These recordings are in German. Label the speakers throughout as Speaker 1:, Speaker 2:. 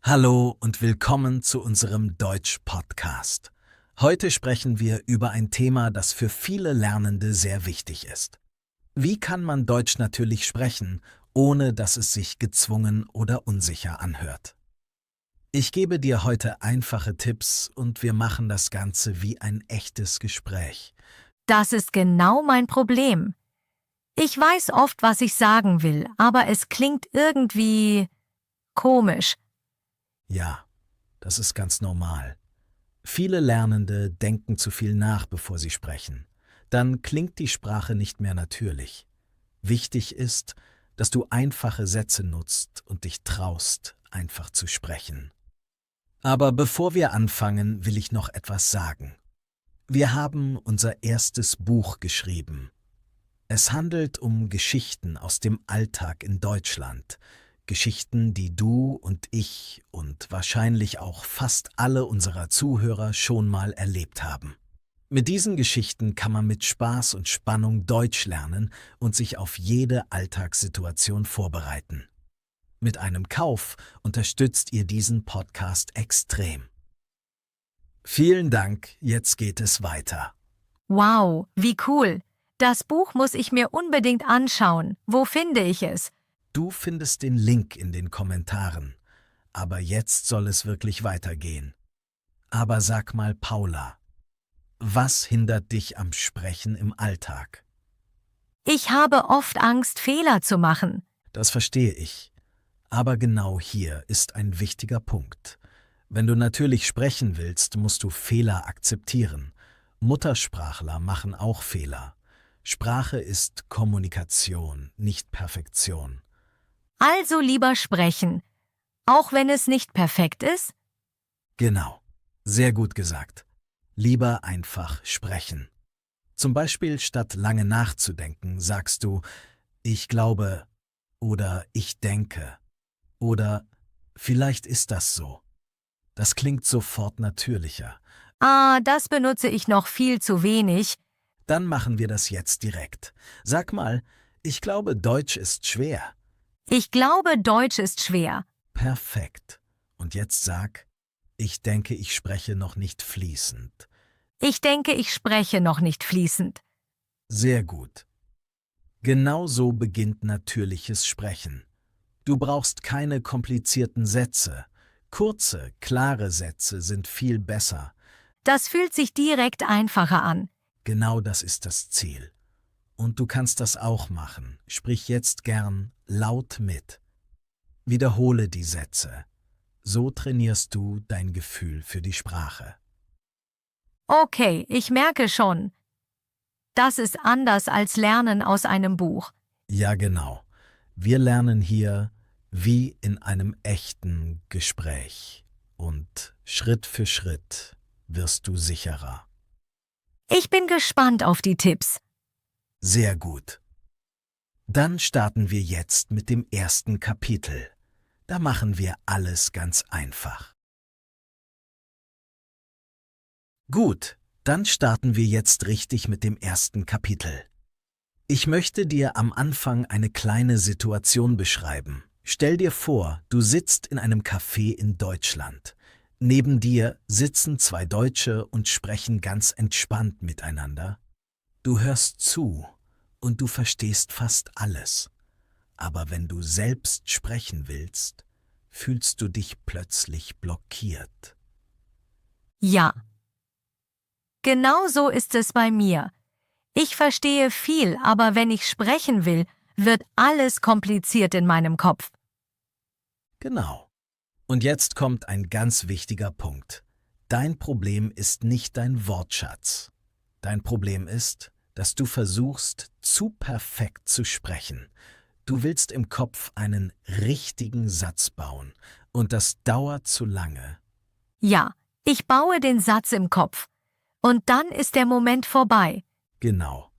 Speaker 1: Hallo und willkommen zu unserem Deutsch-Podcast. Heute sprechen wir über ein Thema, das für viele Lernende sehr wichtig ist. Wie kann man Deutsch natürlich sprechen, ohne dass es sich gezwungen oder unsicher anhört? Ich gebe dir heute einfache Tipps und wir machen das Ganze wie ein echtes Gespräch.
Speaker 2: Das ist genau mein Problem. Ich weiß oft, was ich sagen will, aber es klingt irgendwie komisch.
Speaker 1: Ja, das ist ganz normal. Viele Lernende denken zu viel nach, bevor sie sprechen. Dann klingt die Sprache nicht mehr natürlich. Wichtig ist, dass du einfache Sätze nutzt und dich traust, einfach zu sprechen. Aber bevor wir anfangen, will ich noch etwas sagen. Wir haben unser erstes Buch geschrieben. Es handelt um Geschichten aus dem Alltag in Deutschland. Geschichten, die du und ich und wahrscheinlich auch fast alle unserer Zuhörer schon mal erlebt haben. Mit diesen Geschichten kann man mit Spaß und Spannung Deutsch lernen und sich auf jede Alltagssituation vorbereiten. Mit einem Kauf unterstützt ihr diesen Podcast extrem. Vielen Dank, jetzt geht es weiter.
Speaker 2: Wow, wie cool. Das Buch muss ich mir unbedingt anschauen. Wo finde ich es?
Speaker 1: Du findest den Link in den Kommentaren. Aber jetzt soll es wirklich weitergehen. Aber sag mal, Paula, was hindert dich am Sprechen im Alltag?
Speaker 2: Ich habe oft Angst, Fehler zu machen.
Speaker 1: Das verstehe ich. Aber genau hier ist ein wichtiger Punkt. Wenn du natürlich sprechen willst, musst du Fehler akzeptieren. Muttersprachler machen auch Fehler. Sprache ist Kommunikation, nicht Perfektion.
Speaker 2: Also lieber sprechen, auch wenn es nicht perfekt ist?
Speaker 1: Genau, sehr gut gesagt. Lieber einfach sprechen. Zum Beispiel statt lange nachzudenken, sagst du, ich glaube oder ich denke oder vielleicht ist das so. Das klingt sofort natürlicher.
Speaker 2: Das benutze ich noch viel zu wenig.
Speaker 1: Dann machen wir das jetzt direkt. Sag mal, ich glaube, Deutsch ist schwer.
Speaker 2: Ich glaube, Deutsch ist schwer.
Speaker 1: Perfekt. Und jetzt sag, ich denke, ich spreche noch nicht fließend.
Speaker 2: Ich denke, ich spreche noch nicht fließend.
Speaker 1: Sehr gut. Genau so beginnt natürliches Sprechen. Du brauchst keine komplizierten Sätze. Kurze, klare Sätze sind viel besser.
Speaker 2: Das fühlt sich direkt einfacher an.
Speaker 1: Genau das ist das Ziel. Und du kannst das auch machen. Sprich jetzt gern laut mit. Wiederhole die Sätze. So trainierst du dein Gefühl für die Sprache.
Speaker 2: Okay, ich merke schon. Das ist anders als Lernen aus einem Buch.
Speaker 1: Ja, genau. Wir lernen hier wie in einem echten Gespräch. Und Schritt für Schritt wirst du sicherer.
Speaker 2: Ich bin gespannt auf die Tipps.
Speaker 1: Sehr gut. Dann starten wir jetzt mit dem ersten Kapitel. Da machen wir alles ganz einfach. Gut, dann starten wir jetzt richtig mit dem ersten Kapitel. Ich möchte dir am Anfang eine kleine Situation beschreiben. Stell dir vor, du sitzt in einem Café in Deutschland. Neben dir sitzen zwei Deutsche und sprechen ganz entspannt miteinander. Du hörst zu und du verstehst fast alles. Aber wenn du selbst sprechen willst, fühlst du dich plötzlich blockiert.
Speaker 2: Ja. Genau so ist es bei mir. Ich verstehe viel, aber wenn ich sprechen will, wird alles kompliziert in meinem Kopf.
Speaker 1: Genau. Und jetzt kommt ein ganz wichtiger Punkt. Dein Problem ist nicht dein Wortschatz. Dein Problem ist, dass du versuchst, zu perfekt zu sprechen. Du willst im Kopf einen richtigen Satz bauen und das dauert zu lange.
Speaker 2: Ja, ich baue den Satz im Kopf. Und dann ist der Moment vorbei.
Speaker 1: Genau.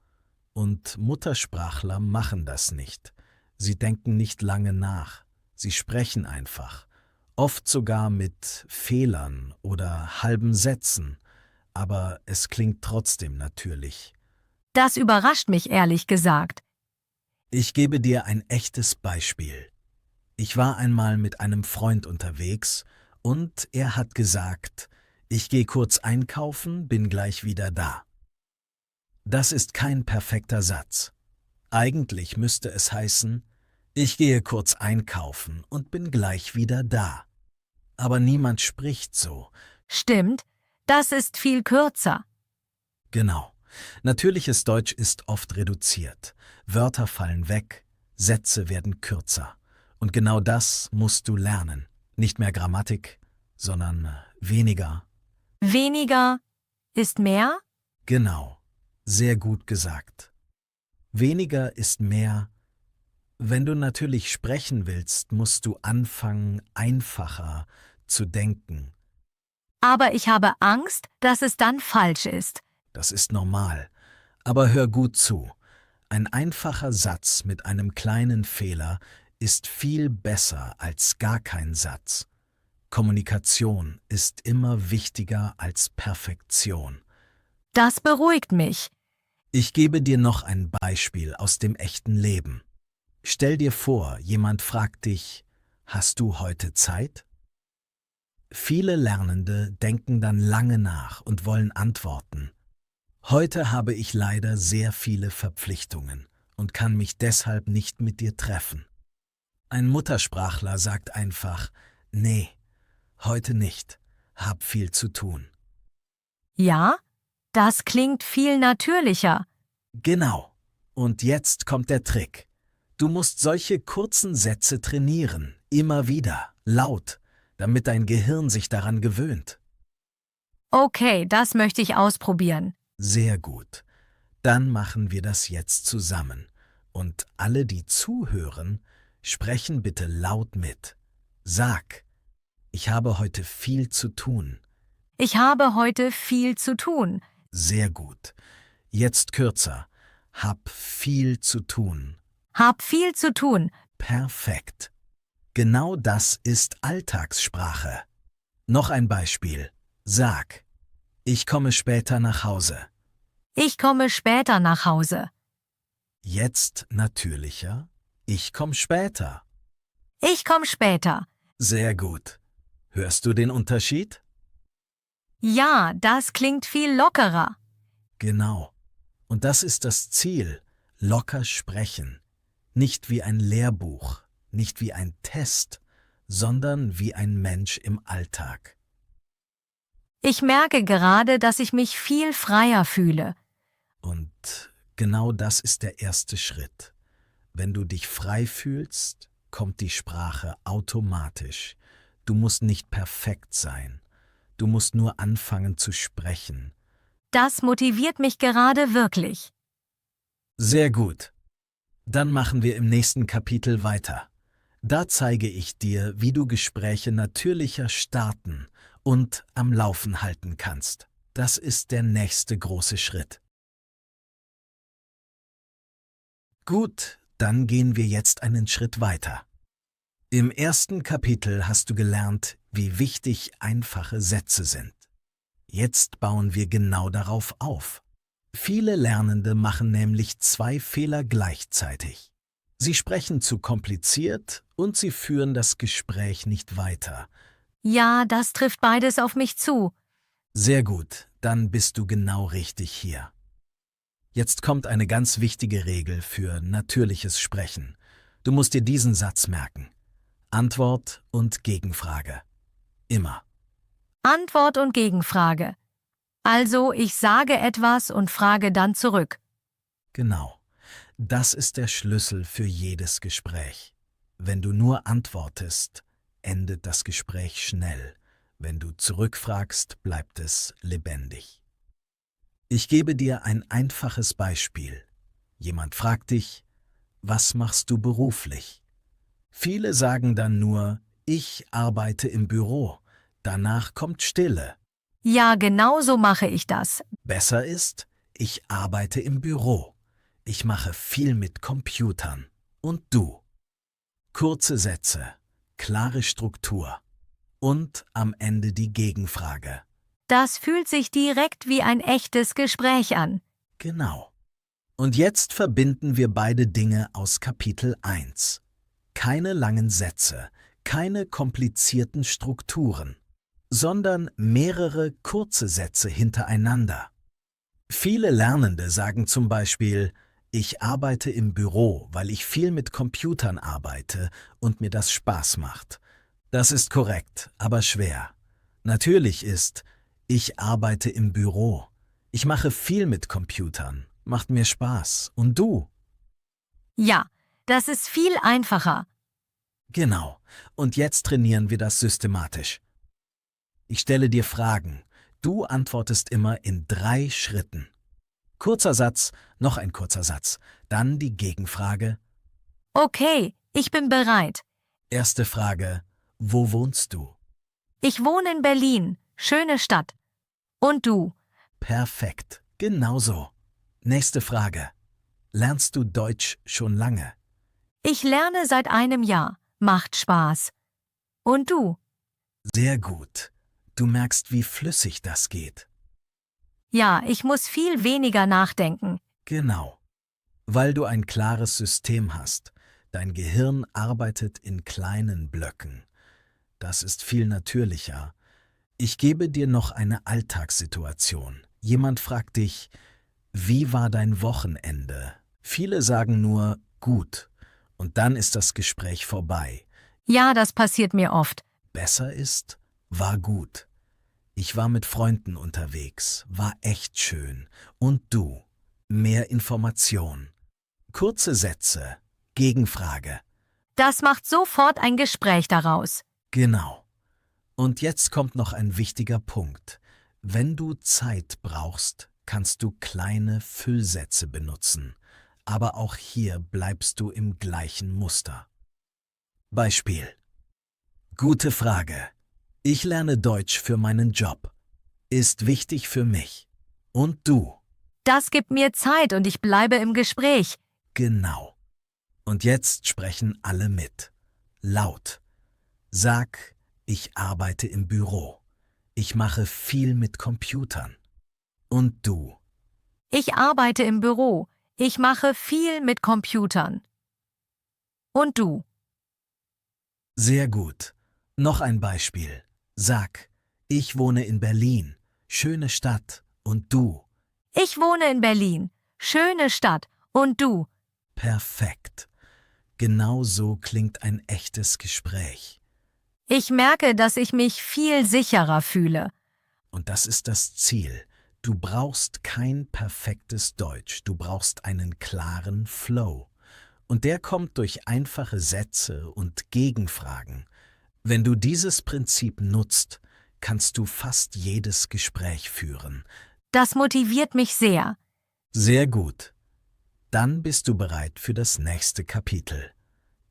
Speaker 1: Und Muttersprachler machen das nicht. Sie denken nicht lange nach. Sie sprechen einfach. Oft sogar mit Fehlern oder halben Sätzen. Aber es klingt trotzdem natürlich.
Speaker 2: Das überrascht mich ehrlich gesagt.
Speaker 1: Ich gebe dir ein echtes Beispiel. Ich war einmal mit einem Freund unterwegs und er hat gesagt, ich gehe kurz einkaufen, bin gleich wieder da. Das ist kein perfekter Satz. Eigentlich müsste es heißen, ich gehe kurz einkaufen und bin gleich wieder da. Aber niemand spricht so.
Speaker 2: Stimmt, das ist viel kürzer.
Speaker 1: Genau. Natürliches Deutsch ist oft reduziert. Wörter fallen weg, Sätze werden kürzer. Und genau das musst du lernen. Nicht mehr Grammatik, sondern weniger.
Speaker 2: Weniger ist mehr?
Speaker 1: Genau. Sehr gut gesagt. Weniger ist mehr. Wenn du natürlich sprechen willst, musst du anfangen, einfacher zu denken.
Speaker 2: Aber ich habe Angst, dass es dann falsch ist.
Speaker 1: Das ist normal. Aber hör gut zu. Ein einfacher Satz mit einem kleinen Fehler ist viel besser als gar kein Satz. Kommunikation ist immer wichtiger als Perfektion.
Speaker 2: Das beruhigt mich.
Speaker 1: Ich gebe dir noch ein Beispiel aus dem echten Leben. Stell dir vor, jemand fragt dich, hast du heute Zeit? Viele Lernende denken dann lange nach und wollen antworten. Heute habe ich leider sehr viele Verpflichtungen und kann mich deshalb nicht mit dir treffen. Ein Muttersprachler sagt einfach, nee, heute nicht, hab viel zu tun.
Speaker 2: Ja, das klingt viel natürlicher.
Speaker 1: Genau. Und jetzt kommt der Trick. Du musst solche kurzen Sätze trainieren, immer wieder, laut, damit dein Gehirn sich daran gewöhnt.
Speaker 2: Okay, das möchte ich ausprobieren.
Speaker 1: Sehr gut. Dann machen wir das jetzt zusammen. Und alle, die zuhören, sprechen bitte laut mit. Sag, ich habe heute viel zu tun.
Speaker 2: Ich habe heute viel zu tun.
Speaker 1: Sehr gut. Jetzt kürzer. Hab viel zu tun.
Speaker 2: Hab viel zu tun.
Speaker 1: Perfekt. Genau das ist Alltagssprache. Noch ein Beispiel. Sag, ich komme später nach Hause.
Speaker 2: Ich komme später nach Hause.
Speaker 1: Jetzt natürlicher. Ich komme später.
Speaker 2: Ich komme später.
Speaker 1: Sehr gut. Hörst du den Unterschied?
Speaker 2: Ja, das klingt viel lockerer.
Speaker 1: Genau. Und das ist das Ziel. Locker sprechen. Nicht wie ein Lehrbuch, nicht wie ein Test, sondern wie ein Mensch im Alltag.
Speaker 2: Ich merke gerade, dass ich mich viel freier fühle.
Speaker 1: Und genau das ist der erste Schritt. Wenn du dich frei fühlst, kommt die Sprache automatisch. Du musst nicht perfekt sein. Du musst nur anfangen zu sprechen.
Speaker 2: Das motiviert mich gerade wirklich.
Speaker 1: Sehr gut. Dann machen wir im nächsten Kapitel weiter. Da zeige ich dir, wie du Gespräche natürlicher starten und am Laufen halten kannst. Das ist der nächste große Schritt. Gut, dann gehen wir jetzt einen Schritt weiter. Im ersten Kapitel hast du gelernt, wie wichtig einfache Sätze sind. Jetzt bauen wir genau darauf auf. Viele Lernende machen nämlich 2 Fehler gleichzeitig. Sie sprechen zu kompliziert und sie führen das Gespräch nicht weiter.
Speaker 2: Ja, das trifft beides auf mich zu.
Speaker 1: Sehr gut, dann bist du genau richtig hier. Jetzt kommt eine ganz wichtige Regel für natürliches Sprechen. Du musst dir diesen Satz merken. Antwort und Gegenfrage. Immer.
Speaker 2: Antwort und Gegenfrage. Also, ich sage etwas und frage dann zurück.
Speaker 1: Genau. Das ist der Schlüssel für jedes Gespräch. Wenn du nur antwortest, endet das Gespräch schnell. Wenn du zurückfragst, bleibt es lebendig. Ich gebe dir ein einfaches Beispiel. Jemand fragt dich, was machst du beruflich? Viele sagen dann nur, ich arbeite im Büro. Danach kommt Stille.
Speaker 2: Ja, genau so mache ich das.
Speaker 1: Besser ist, ich arbeite im Büro. Ich mache viel mit Computern. Und du? Kurze Sätze, klare Struktur und am Ende die Gegenfrage.
Speaker 2: Das fühlt sich direkt wie ein echtes Gespräch an.
Speaker 1: Genau. Und jetzt verbinden wir beide Dinge aus Kapitel 1. Keine langen Sätze, keine komplizierten Strukturen, sondern mehrere kurze Sätze hintereinander. Viele Lernende sagen zum Beispiel, ich arbeite im Büro, weil ich viel mit Computern arbeite und mir das Spaß macht. Das ist korrekt, aber schwer. Natürlich ist, ich arbeite im Büro. Ich mache viel mit Computern, macht mir Spaß. Und du?
Speaker 2: Ja, das ist viel einfacher.
Speaker 1: Genau. Und jetzt trainieren wir das systematisch. Ich stelle dir Fragen. Du antwortest immer in 3 Schritten. Kurzer Satz, noch ein kurzer Satz. Dann die Gegenfrage.
Speaker 2: Okay, ich bin bereit.
Speaker 1: Erste Frage. Wo wohnst du?
Speaker 2: Ich wohne in Berlin. Schöne Stadt. Und du?
Speaker 1: Perfekt. Genauso. Nächste Frage. Lernst du Deutsch schon lange?
Speaker 2: Ich lerne seit einem Jahr. Macht Spaß. Und du?
Speaker 1: Sehr gut. Du merkst, wie flüssig das geht.
Speaker 2: Ja, ich muss viel weniger nachdenken.
Speaker 1: Genau. Weil du ein klares System hast. Dein Gehirn arbeitet in kleinen Blöcken. Das ist viel natürlicher. Ich gebe dir noch eine Alltagssituation. Jemand fragt dich, wie war dein Wochenende? Viele sagen nur, gut. Und dann ist das Gespräch vorbei.
Speaker 2: Ja, das passiert mir oft.
Speaker 1: Besser ist, war gut. Ich war mit Freunden unterwegs, war echt schön. Und du? Mehr Information. Kurze Sätze. Gegenfrage.
Speaker 2: Das macht sofort ein Gespräch daraus.
Speaker 1: Genau. Und jetzt kommt noch ein wichtiger Punkt. Wenn du Zeit brauchst, kannst du kleine Füllsätze benutzen. Aber auch hier bleibst du im gleichen Muster. Beispiel. Gute Frage. Ich lerne Deutsch für meinen Job. Ist wichtig für mich. Und du?
Speaker 2: Das gibt mir Zeit und ich bleibe im Gespräch.
Speaker 1: Genau. Und jetzt sprechen alle mit. Laut. Sag, ich arbeite im Büro. Ich mache viel mit Computern. Und du?
Speaker 2: Ich arbeite im Büro. Ich mache viel mit Computern. Und du?
Speaker 1: Sehr gut. Noch ein Beispiel. Sag, ich wohne in Berlin. Schöne Stadt. Und du?
Speaker 2: Ich wohne in Berlin. Schöne Stadt. Und du?
Speaker 1: Perfekt. Genau so klingt ein echtes Gespräch.
Speaker 2: Ich merke, dass ich mich viel sicherer fühle.
Speaker 1: Und das ist das Ziel. Du brauchst kein perfektes Deutsch, du brauchst einen klaren Flow. Und der kommt durch einfache Sätze und Gegenfragen. Wenn du dieses Prinzip nutzt, kannst du fast jedes Gespräch führen.
Speaker 2: Das motiviert mich sehr.
Speaker 1: Sehr gut. Dann bist du bereit für das nächste Kapitel.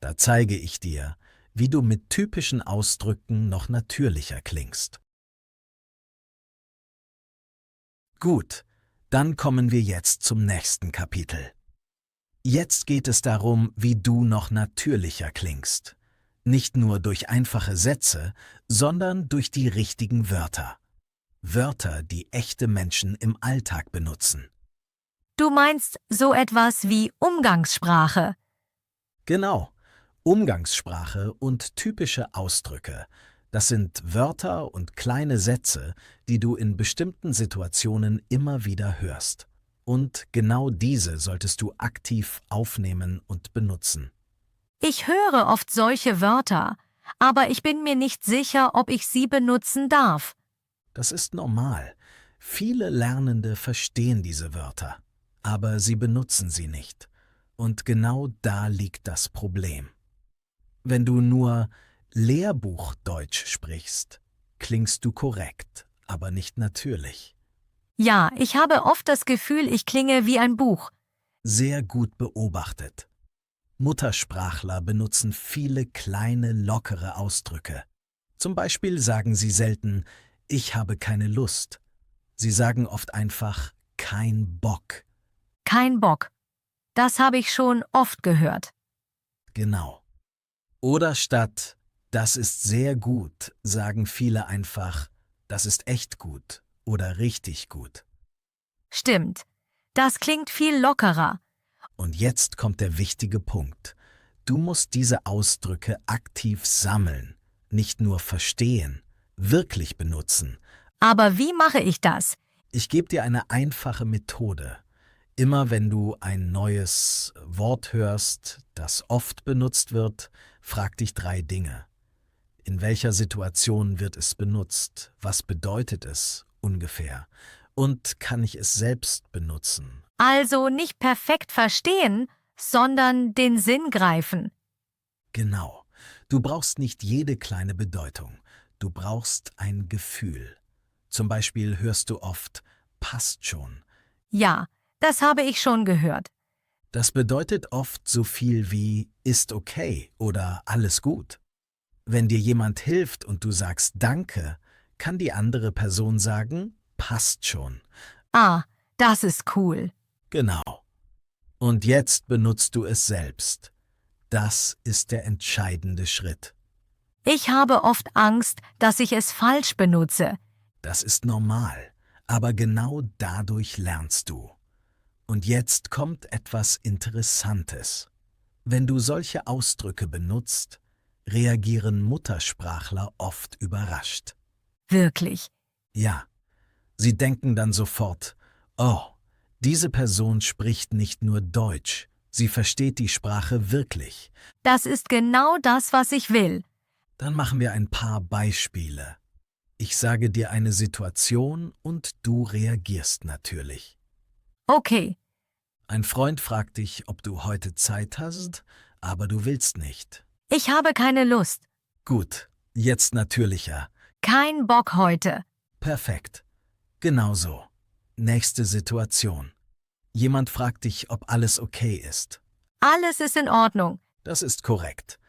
Speaker 1: Da zeige ich dir, wie du mit typischen Ausdrücken noch natürlicher klingst. Gut, dann kommen wir jetzt zum nächsten Kapitel. Jetzt geht es darum, wie du noch natürlicher klingst. Nicht nur durch einfache Sätze, sondern durch die richtigen Wörter. Wörter, die echte Menschen im Alltag benutzen.
Speaker 2: Du meinst so etwas wie Umgangssprache.
Speaker 1: Genau. Umgangssprache und typische Ausdrücke. Das sind Wörter und kleine Sätze, die du in bestimmten Situationen immer wieder hörst. Und genau diese solltest du aktiv aufnehmen und benutzen.
Speaker 2: Ich höre oft solche Wörter, aber ich bin mir nicht sicher, ob ich sie benutzen darf.
Speaker 1: Das ist normal. Viele Lernende verstehen diese Wörter, aber sie benutzen sie nicht. Und genau da liegt das Problem. Wenn du nur Lehrbuchdeutsch sprichst, klingst du korrekt, aber nicht natürlich.
Speaker 2: Ja, ich habe oft das Gefühl, ich klinge wie ein Buch.
Speaker 1: Sehr gut beobachtet. Muttersprachler benutzen viele kleine, lockere Ausdrücke. Zum Beispiel sagen sie selten, ich habe keine Lust. Sie sagen oft einfach, kein Bock.
Speaker 2: Kein Bock. Das habe ich schon oft gehört.
Speaker 1: Genau. Oder statt, das ist sehr gut, sagen viele einfach, das ist echt gut oder richtig gut.
Speaker 2: Stimmt. Das klingt viel lockerer.
Speaker 1: Und jetzt kommt der wichtige Punkt. Du musst diese Ausdrücke aktiv sammeln, nicht nur verstehen, wirklich benutzen.
Speaker 2: Aber wie mache ich das?
Speaker 1: Ich gebe dir eine einfache Methode. Immer wenn du ein neues Wort hörst, das oft benutzt wird, frag dich 3 Dinge. In welcher Situation wird es benutzt? Was bedeutet es ungefähr? Und kann ich es selbst benutzen?
Speaker 2: Also nicht perfekt verstehen, sondern den Sinn greifen.
Speaker 1: Genau. Du brauchst nicht jede kleine Bedeutung. Du brauchst ein Gefühl. Zum Beispiel hörst du oft „passt schon“.
Speaker 2: Ja, das habe ich schon gehört.
Speaker 1: Das bedeutet oft so viel wie „ist okay“ oder „alles gut“. Wenn dir jemand hilft und du sagst „Danke“, kann die andere Person sagen „passt schon“.
Speaker 2: Ah, das ist cool.
Speaker 1: Genau. Und jetzt benutzt du es selbst. Das ist der entscheidende Schritt.
Speaker 2: Ich habe oft Angst, dass ich es falsch benutze.
Speaker 1: Das ist normal, aber genau dadurch lernst du. Und jetzt kommt etwas Interessantes. Wenn du solche Ausdrücke benutzt, reagieren Muttersprachler oft überrascht.
Speaker 2: Wirklich.
Speaker 1: Ja, sie denken dann sofort, oh, diese Person spricht nicht nur Deutsch, sie versteht die Sprache wirklich.
Speaker 2: Das ist genau das, was ich will.
Speaker 1: Dann machen wir ein paar Beispiele. Ich sage dir eine Situation und du reagierst natürlich.
Speaker 2: Okay,
Speaker 1: Ein Freund fragt dich, ob du heute Zeit hast, aber du willst nicht.
Speaker 2: ich habe keine Lust.
Speaker 1: Gut, jetzt natürlicher.
Speaker 2: Kein Bock heute.
Speaker 1: Perfekt. Genau so. Nächste Situation. Jemand fragt dich, ob alles okay ist.
Speaker 2: Alles ist in Ordnung.
Speaker 1: Das ist korrekt.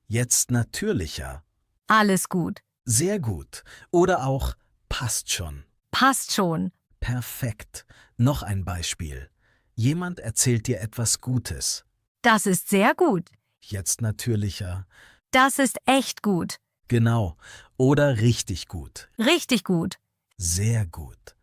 Speaker 1: Jetzt natürlicher.
Speaker 2: Alles gut.
Speaker 1: Sehr gut. Oder auch passt schon.
Speaker 2: Passt schon.
Speaker 1: Perfekt. Noch ein Beispiel. Jemand erzählt dir etwas Gutes.
Speaker 2: Das ist sehr gut.
Speaker 1: Jetzt natürlicher.
Speaker 2: Das ist echt gut.
Speaker 1: Genau. Oder richtig gut.
Speaker 2: Richtig gut.
Speaker 1: Sehr gut.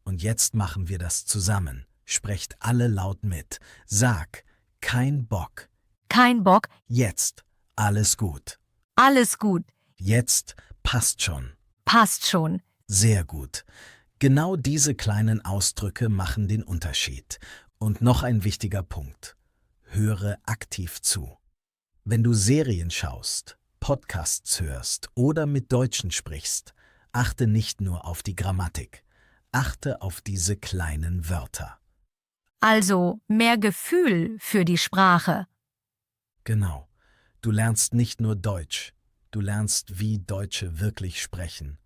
Speaker 1: Und jetzt machen wir das zusammen. Sprecht alle laut mit. Sag, kein Bock.
Speaker 2: Kein Bock.
Speaker 1: Jetzt, alles gut.
Speaker 2: Alles gut.
Speaker 1: Jetzt, passt schon.
Speaker 2: Passt schon.
Speaker 1: Sehr gut. Genau diese kleinen Ausdrücke machen den Unterschied. Und noch ein wichtiger Punkt. Höre aktiv zu. Wenn du Serien schaust, Podcasts hörst oder mit Deutschen sprichst, achte nicht nur auf die Grammatik. Achte auf diese kleinen Wörter.
Speaker 2: Also mehr Gefühl für die Sprache.
Speaker 1: Genau. Du lernst nicht nur Deutsch. Du lernst, wie Deutsche wirklich sprechen.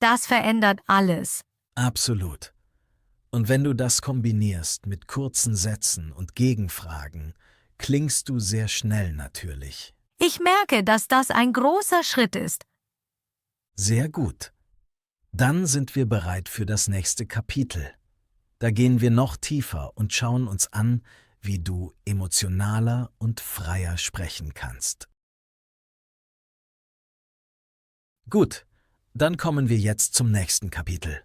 Speaker 2: Das verändert alles.
Speaker 1: Absolut. Und wenn du das kombinierst mit kurzen Sätzen und Gegenfragen, klingst du sehr schnell natürlich.
Speaker 2: Ich merke, dass das ein großer Schritt ist.
Speaker 1: Sehr gut. Dann sind wir bereit für das nächste Kapitel. Da gehen wir noch tiefer und schauen uns an, wie du emotionaler und freier sprechen kannst. Gut, dann kommen wir jetzt zum nächsten Kapitel.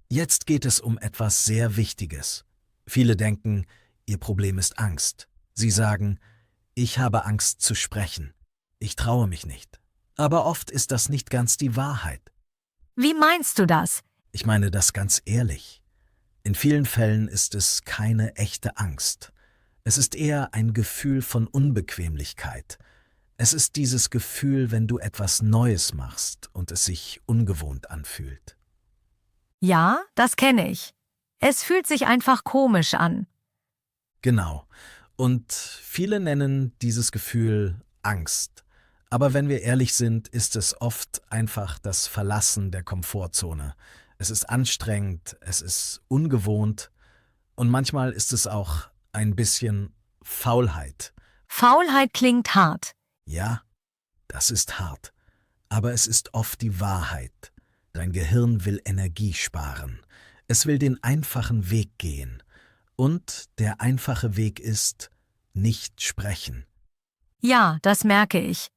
Speaker 1: Jetzt geht es um etwas sehr Wichtiges. Viele denken, ihr Problem ist Angst. Sie sagen, ich habe Angst zu sprechen. Ich traue mich nicht. Aber oft ist das nicht ganz die Wahrheit.
Speaker 2: Wie meinst du das?
Speaker 1: Ich meine das ganz ehrlich. In vielen Fällen ist es keine echte Angst. Es ist eher ein Gefühl von Unbequemlichkeit. Es ist dieses Gefühl, wenn du etwas Neues machst und es sich ungewohnt anfühlt.
Speaker 2: Ja, das kenne ich. Es fühlt sich einfach komisch an.
Speaker 1: Genau. Und viele nennen dieses Gefühl Angst. Aber wenn wir ehrlich sind, ist es oft einfach das Verlassen der Komfortzone. Es ist anstrengend, es ist ungewohnt und manchmal ist es auch ein bisschen Faulheit.
Speaker 2: Faulheit klingt hart.
Speaker 1: Ja, das ist hart. Aber es ist oft die Wahrheit. Dein Gehirn will Energie sparen. Es will den einfachen Weg gehen. Und der einfache Weg ist, nicht sprechen.
Speaker 2: Ja, das merke ich.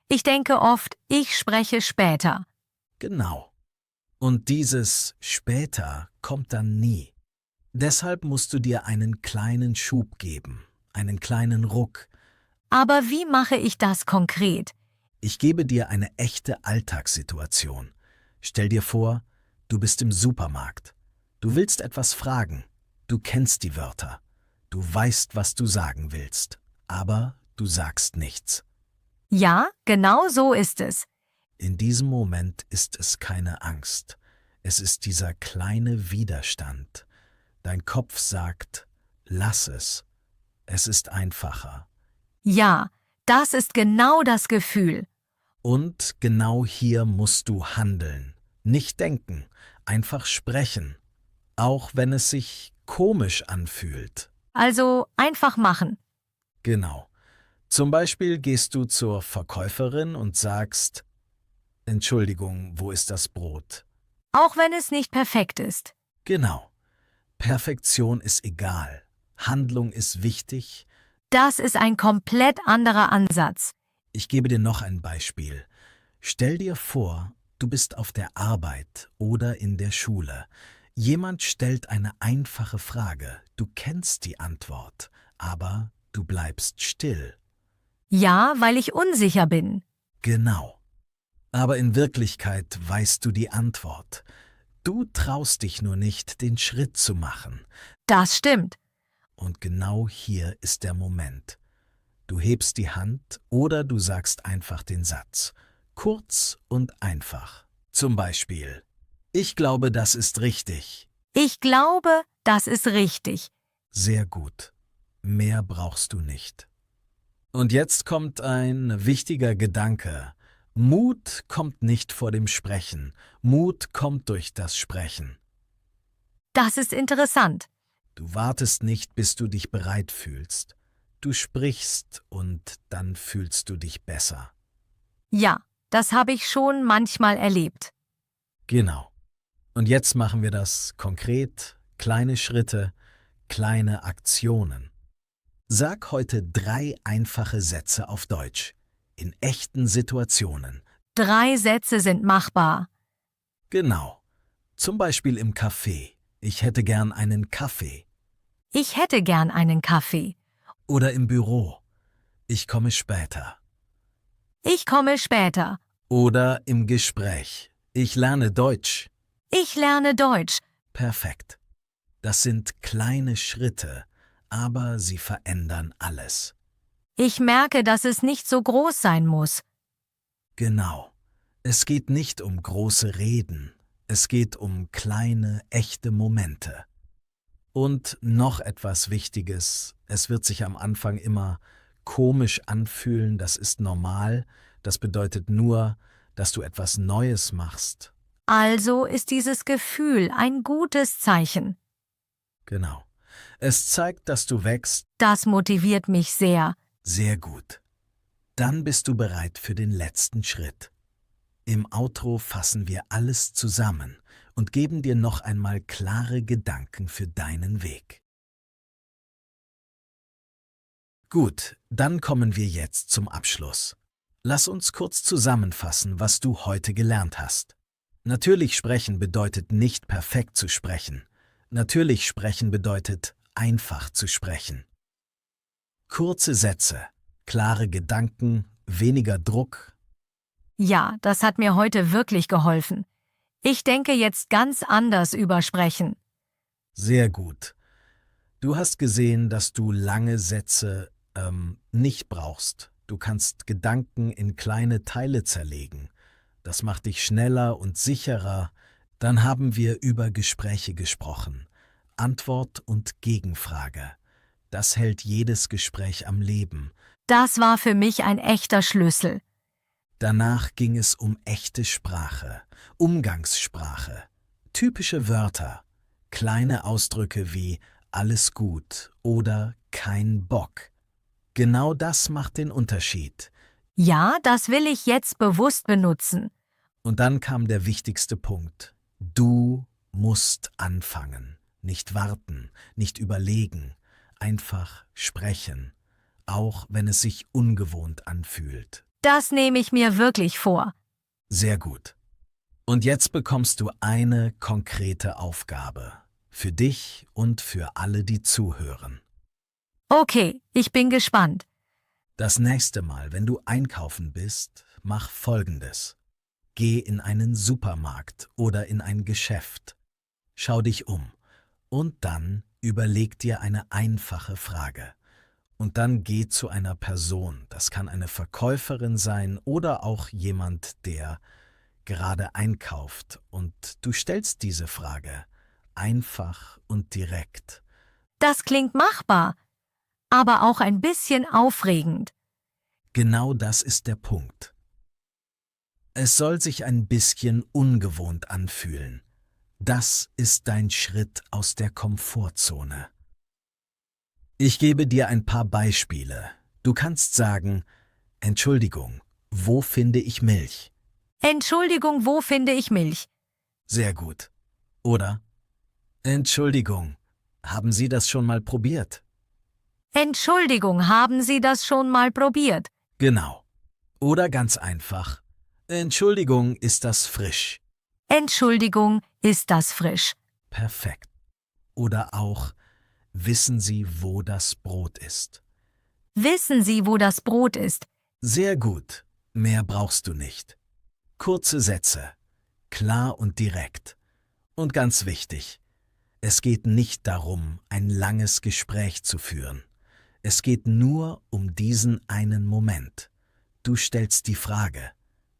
Speaker 2: Ich denke oft, ich spreche später.
Speaker 1: Genau. Und dieses später kommt dann nie. Deshalb musst du dir einen kleinen Schub geben, einen kleinen Ruck.
Speaker 2: Aber wie mache ich das konkret?
Speaker 1: Ich gebe dir eine echte Alltagssituation. Stell dir vor, du bist im Supermarkt. Du willst etwas fragen. Du kennst die Wörter. Du weißt, was du sagen willst. Aber du sagst nichts.
Speaker 2: Ja, genau so ist es.
Speaker 1: In diesem Moment ist es keine Angst. Es ist dieser kleine Widerstand. Dein Kopf sagt, lass es. Es ist einfacher.
Speaker 2: Ja, das ist genau das Gefühl.
Speaker 1: Und genau hier musst du handeln. Nicht denken, einfach sprechen. Auch wenn es sich komisch anfühlt.
Speaker 2: Also einfach machen.
Speaker 1: Genau. Zum Beispiel gehst du zur Verkäuferin und sagst, Entschuldigung, wo ist das Brot?
Speaker 2: Auch wenn es nicht perfekt ist.
Speaker 1: Genau. Perfektion ist egal. Handlung ist wichtig.
Speaker 2: Das ist ein komplett anderer Ansatz.
Speaker 1: Ich gebe dir noch ein Beispiel. Stell dir vor, du bist auf der Arbeit oder in der Schule. Jemand stellt eine einfache Frage. Du kennst die Antwort, aber du bleibst still.
Speaker 2: Ja, weil ich unsicher bin.
Speaker 1: Genau. Aber in Wirklichkeit weißt du die Antwort. Du traust dich nur nicht, den Schritt zu machen.
Speaker 2: Das stimmt.
Speaker 1: Und genau hier ist der Moment. Du hebst die Hand oder du sagst einfach den Satz. Kurz und einfach. Zum Beispiel, ich glaube, das ist richtig.
Speaker 2: Ich glaube, das ist richtig.
Speaker 1: Sehr gut. Mehr brauchst du nicht. Und jetzt kommt ein wichtiger Gedanke. Mut kommt nicht vor dem Sprechen. Mut kommt durch das Sprechen.
Speaker 2: Das ist interessant.
Speaker 1: Du wartest nicht, bis du dich bereit fühlst. Du sprichst und dann fühlst du dich besser.
Speaker 2: Ja, das habe ich schon manchmal erlebt.
Speaker 1: Genau. Und jetzt machen wir das konkret, kleine Schritte, kleine Aktionen. Sag heute 3 einfache Sätze auf Deutsch, in echten Situationen.
Speaker 2: 3 Sätze sind machbar.
Speaker 1: Genau. Zum Beispiel im Café. Ich hätte gern einen Kaffee.
Speaker 2: Ich hätte gern einen Kaffee.
Speaker 1: Oder im Büro. Ich komme später.
Speaker 2: Ich komme später.
Speaker 1: Oder im Gespräch. Ich lerne Deutsch.
Speaker 2: Ich lerne Deutsch.
Speaker 1: Perfekt. Das sind kleine Schritte, aber sie verändern alles.
Speaker 2: Ich merke, dass es nicht so groß sein muss.
Speaker 1: Genau. Es geht nicht um große Reden. Es geht um kleine, echte Momente. Und noch etwas Wichtiges. Es wird sich am Anfang immer komisch anfühlen. Das ist normal. Das bedeutet nur, dass du etwas Neues machst.
Speaker 2: Also ist dieses Gefühl ein gutes Zeichen.
Speaker 1: Genau. Es zeigt, dass du wächst.
Speaker 2: Das motiviert mich sehr.
Speaker 1: Sehr gut. Dann bist du bereit für den letzten Schritt. Im Outro fassen wir alles zusammen und geben dir noch einmal klare Gedanken für deinen Weg. Gut, dann kommen wir jetzt zum Abschluss. Lass uns kurz zusammenfassen, was du heute gelernt hast. Natürlich sprechen bedeutet nicht perfekt zu sprechen. Natürlich sprechen bedeutet einfach zu sprechen. Kurze Sätze, klare Gedanken, weniger Druck.
Speaker 2: Ja, das hat mir heute wirklich geholfen. Ich denke jetzt ganz anders über Sprechen.
Speaker 1: Sehr gut. Du hast gesehen, dass du lange Sätze nicht brauchst. Du kannst Gedanken in kleine Teile zerlegen. Das macht dich schneller und sicherer. Dann haben wir über Gespräche gesprochen. Antwort und Gegenfrage. Das hält jedes Gespräch am Leben.
Speaker 2: Das war für mich ein echter Schlüssel.
Speaker 1: Danach ging es um echte Sprache, Umgangssprache, typische Wörter, kleine Ausdrücke wie alles gut oder kein Bock. Genau das macht den Unterschied.
Speaker 2: Ja, das will ich jetzt bewusst benutzen.
Speaker 1: Und dann kam der wichtigste Punkt. Du musst anfangen, nicht warten, nicht überlegen, einfach sprechen, auch wenn es sich ungewohnt anfühlt.
Speaker 2: Das nehme ich mir wirklich vor.
Speaker 1: Sehr gut. Und jetzt bekommst du eine konkrete Aufgabe. Für dich und für alle, die zuhören.
Speaker 2: Okay, ich bin gespannt.
Speaker 1: Das nächste Mal, wenn du einkaufen bist, mach Folgendes. Geh in einen Supermarkt oder in ein Geschäft. Schau dich um und dann überleg dir eine einfache Frage. Und dann geh zu einer Person, das kann eine Verkäuferin sein oder auch jemand, der gerade einkauft, und du stellst diese Frage einfach und direkt.
Speaker 2: Das klingt machbar, aber auch ein bisschen aufregend.
Speaker 1: Genau das ist der Punkt. Es soll sich ein bisschen ungewohnt anfühlen. Das ist dein Schritt aus der Komfortzone. Ich gebe dir ein paar Beispiele. Du kannst sagen, Entschuldigung, wo finde ich Milch?
Speaker 2: Entschuldigung, wo finde ich Milch?
Speaker 1: Sehr gut. Oder, Entschuldigung, haben Sie das schon mal probiert?
Speaker 2: Entschuldigung, haben Sie das schon mal probiert?
Speaker 1: Genau. Oder ganz einfach, Entschuldigung, ist das frisch?
Speaker 2: Entschuldigung, ist das frisch?
Speaker 1: Perfekt. Oder auch, wissen Sie, wo das Brot ist?
Speaker 2: Wissen Sie, wo das Brot ist?
Speaker 1: Sehr gut. Mehr brauchst du nicht. Kurze Sätze. Klar und direkt. Und ganz wichtig, es geht nicht darum, ein langes Gespräch zu führen. Es geht nur um diesen einen Moment. Du stellst die Frage.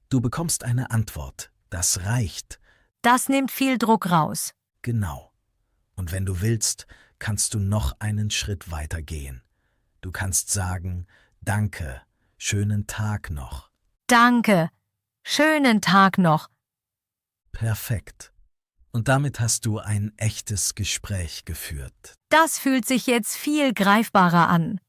Speaker 1: Du bekommst eine Antwort. Das reicht.
Speaker 2: Das nimmt viel Druck raus.
Speaker 1: Genau. Und wenn du willst, kannst du noch einen Schritt weiter gehen. Du kannst sagen, danke, schönen Tag noch.
Speaker 2: Danke. Schönen Tag noch.
Speaker 1: Perfekt. Und damit hast du ein echtes Gespräch geführt.
Speaker 2: Das fühlt sich jetzt viel greifbarer an.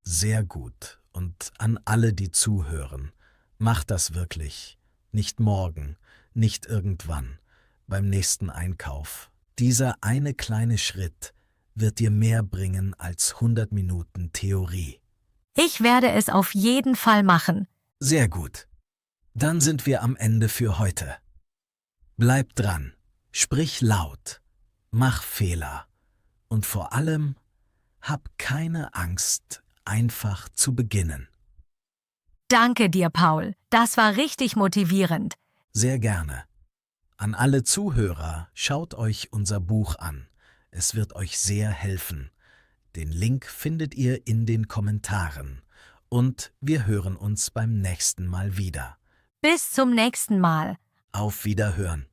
Speaker 1: Sehr gut. Und an alle, die zuhören, mach das wirklich. Nicht morgen, nicht irgendwann, beim nächsten Einkauf. Dieser eine kleine Schritt wird dir mehr bringen als 100 Minuten Theorie.
Speaker 2: Ich werde es auf jeden Fall machen.
Speaker 1: Sehr gut. Dann sind wir am Ende für heute. Bleib dran, sprich laut, mach Fehler und vor allem hab keine Angst, einfach zu beginnen.
Speaker 2: Danke dir, Paul. Das war richtig motivierend.
Speaker 1: Sehr gerne. An alle Zuhörer, schaut euch unser Buch an. Es wird euch sehr helfen. Den Link findet ihr in den Kommentaren. Und wir hören uns beim nächsten Mal wieder.
Speaker 2: Bis zum nächsten Mal.
Speaker 1: Auf Wiederhören.